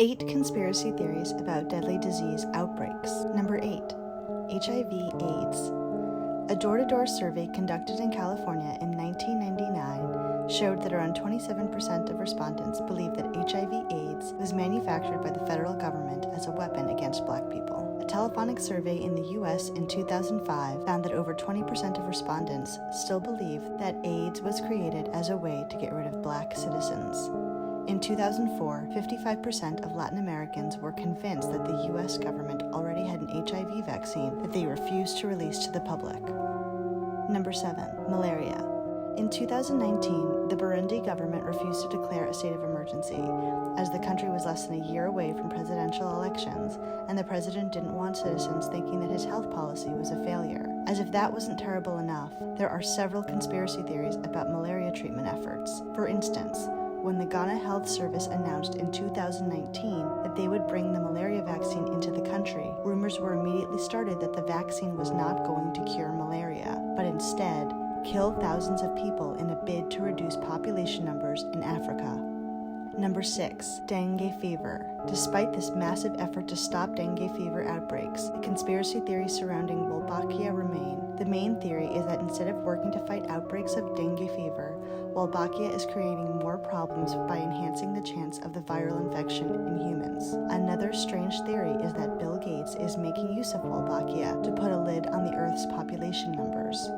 8 conspiracy theories about deadly disease outbreaks. Number 8. HIV/AIDS. A door-to-door survey conducted in California in 1999 showed that around 27% of respondents believed that HIV/AIDS was manufactured by the federal government as a weapon against Black people. A telephonic survey in the U.S. in 2005 found that over 20% of respondents still believed that AIDS was created as a way to get rid of Black citizens. In 2004, 55% of Latin Americans were convinced that the U.S. government already had an HIV vaccine that they refused to release to the public. Number 7. Malaria. In 2019, the Burundi government refused to declare a state of emergency, as the country was less than a year away from presidential elections, and the president didn't want citizens thinking that his health policy was a failure. As if that wasn't terrible enough, there are several conspiracy theories about malaria treatment efforts. For instance, when the Ghana Health Service announced in 2019 that they would bring the malaria vaccine into the country, rumors were immediately started that the vaccine was not going to cure malaria, but instead kill thousands of people in a bid to reduce population numbers in Africa. Number 6. Dengue fever. Despite this massive effort to stop dengue fever outbreaks, the conspiracy theories surrounding Wolbachia remain. The main theory is that instead of working to fight outbreaks of dengue fever, Wolbachia is creating more problems by enhancing the chance of the viral infection in humans. Another strange theory is that Bill Gates is making use of Wolbachia to put a lid on the Earth's population numbers.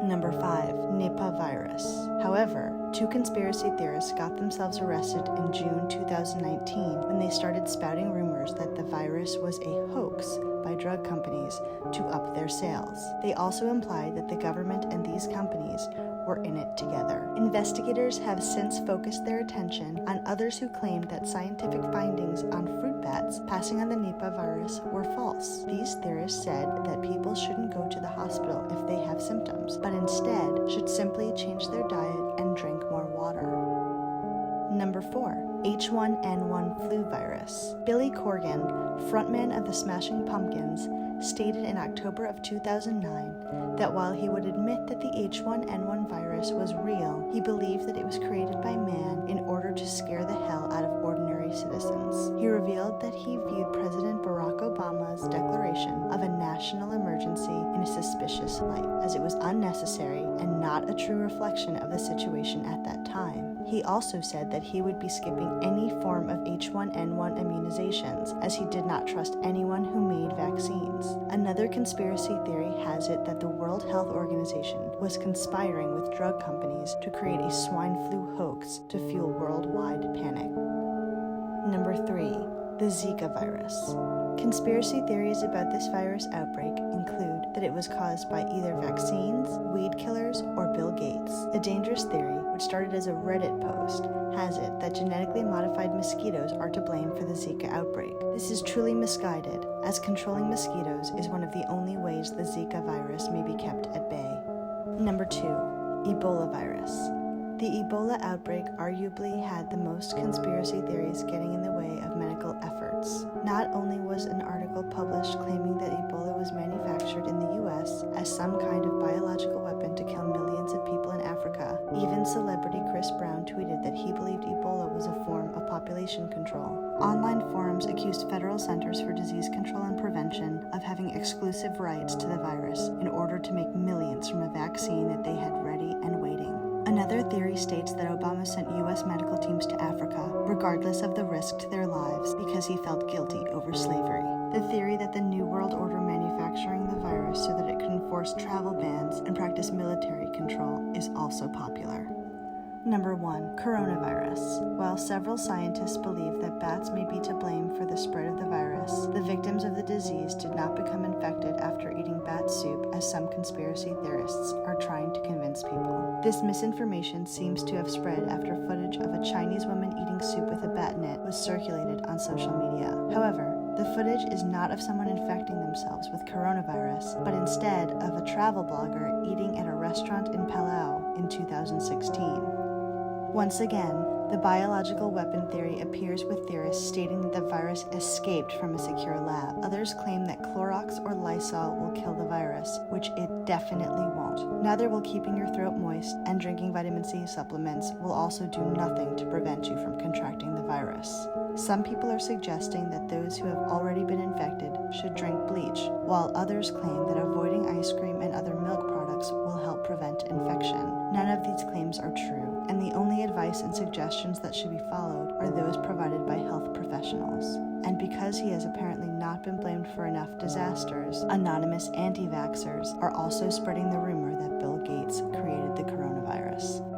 Number 5. Nipah virus. However, 2 conspiracy theorists got themselves arrested in June 2019 when they started spouting rumors that the virus was a hoax by drug companies to up their sales. They also implied that the government and these companies were in it together. Investigators have since focused their attention on others who claimed that scientific findings on fruit bats passing on the Nipah virus were false. These theorists said that people shouldn't go to the hospital if they have symptoms, but instead should simply change their diet and drink more water. Number 4. H1N1 flu virus. Billy Corgan, frontman of the Smashing Pumpkins, stated in October of 2009 that while he would admit that the H1N1 virus was real, he believed that it was created by man in order to scare the hell out of ordinary citizens. He revealed that he viewed President Barack Obama's declaration of a national emergency in a suspicious light, as it was unnecessary and not a true reflection of the situation at that time. He also said that he would be skipping any form of H1N1 immunizations, as he did not trust anyone who made vaccines. Another conspiracy theory has it that the World Health Organization was conspiring with drug companies to create a swine flu hoax to fuel worldwide panic. Number 3. The Zika virus. Conspiracy theories about this virus outbreak include that it was caused by either vaccines, weed killers, or Bill Gates. The dangerous theory, which started as a Reddit post, has it that genetically modified mosquitoes are to blame for the Zika outbreak. This is truly misguided, as controlling mosquitoes is one of the only ways the Zika virus may be kept at bay. Number 2. Ebola virus. The Ebola outbreak arguably had the most conspiracy theories getting in the way of medical efforts. Not only was an article published claiming that Ebola was manufactured in the U.S. as some kind of biological weapon to kill millions of people in Africa, even celebrity Chris Brown tweeted that he believed Ebola was a form of population control. Online forums accused Federal Centers for Disease Control and Prevention of having exclusive rights to the virus in order to make millions from a vaccine that they had ready and waiting. Another theory states that Obama sent U.S. medical teams to Africa, regardless of the risk to their lives, because he felt guilty over slavery. The theory that the New World Order manufacturing the virus so that it could enforce travel bans and practice military control is also popular. Number 1. Coronavirus. While several scientists believe that bats may be to blame for the spread of the virus, the victims of the disease did not become infected after eating bat soup, as some conspiracy theorists are trying to convince people. This misinformation seems to have spread after footage of a Chinese woman eating soup with a bat net was circulated on social media. However, the footage is not of someone infecting themselves with coronavirus, but instead of a travel blogger eating at a restaurant in Palau in 2016. Once again, the biological weapon theory appears with theorists stating that the virus escaped from a secure lab. Others claim that Clorox or Lysol will kill the virus, which it definitely won't. won't. Neither will keeping your throat moist and drinking vitamin C supplements will also do nothing to prevent you from contracting the virus. Some people are suggesting that those who have already been infected should drink bleach, while others claim that avoiding ice cream and other milk products will help prevent infection. None of these claims are true, and the only advice and suggestions that should be followed are those provided by health professionals. And because he has apparently not been blamed for enough disasters, anonymous anti-vaxxers are also spreading the rumor that Bill Gates created the coronavirus.